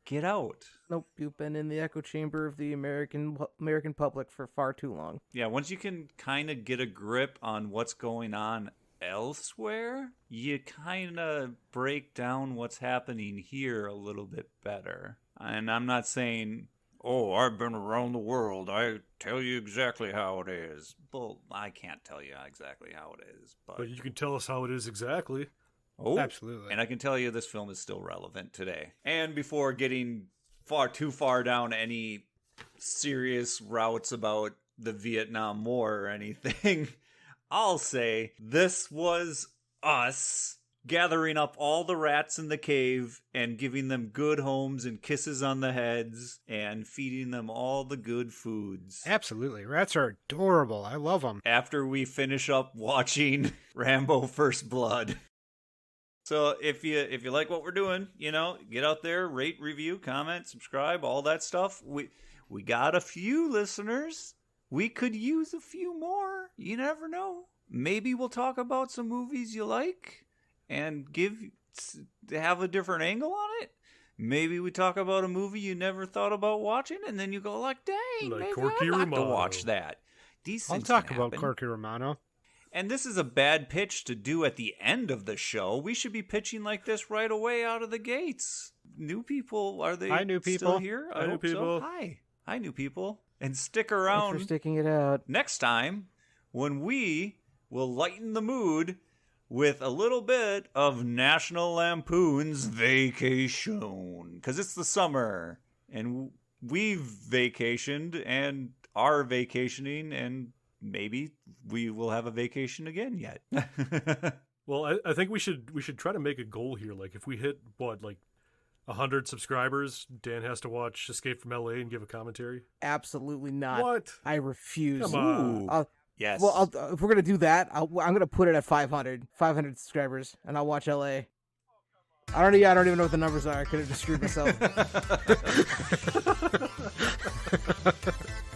get out. Nope, you've been in the echo chamber of the American public for far too long. Yeah, once you can kind of get a grip on what's going on elsewhere, you kind of break down what's happening here a little bit better. And I'm not saying, oh, I've been around the world, I tell you exactly how it is. Well, I can't tell you exactly how it is, but you can tell us how it is exactly. Oh, absolutely. And I can tell you this film is still relevant today. And before getting too far down any serious routes about the Vietnam War or anything, I'll say this was us gathering up all the rats in the cave and giving them good homes and kisses on the heads and feeding them all the good foods. Absolutely. Rats are adorable. I love them. After we finish up watching Rambo First Blood. So if you like what we're doing, get out there, rate, review, comment, subscribe, all that stuff. We got a few listeners. We could use a few more. You never know. Maybe we'll talk about some movies you like and have a different angle on it. Maybe we talk about a movie you never thought about watching, and then you go like, dang, like maybe Corky I'd like Romano. to watch that. I'll talk about Corky Romano. And this is a bad pitch to do at the end of the show. We should be pitching like this right away out of the gates. New people, are they Hi, new people. still here? Hi, new people. So. Hi, new people. And stick Thanks around for sticking it out. next time when we will lighten the mood with a little bit of National Lampoon's Vacation. Because it's the summer, and we've vacationed and are vacationing, and maybe we will have a vacation again yet. Well, I think we should try to make a goal here. Like, if we hit, 100 subscribers, Dan has to watch Escape from LA and give a commentary? Absolutely not. What? I refuse. Come on. Yes. Well, if we're going to do that, I'm going to put it at 500 subscribers, and I'll watch LA. I don't even know what the numbers are. I could have just screwed myself.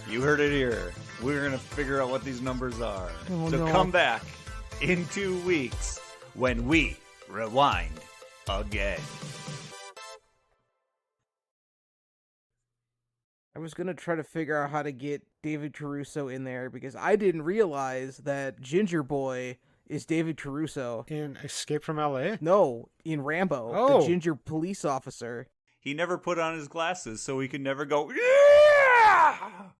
You heard it here. We're going to figure out what these numbers are. Oh, so no. come back in 2 weeks when we rewind again. I was going to try to figure out how to get David Caruso in there because I didn't realize that Ginger Boy is David Caruso. In Escape from LA? No, in Rambo, Oh. the ginger police officer. He never put on his glasses, so he could never go, "Yeah!"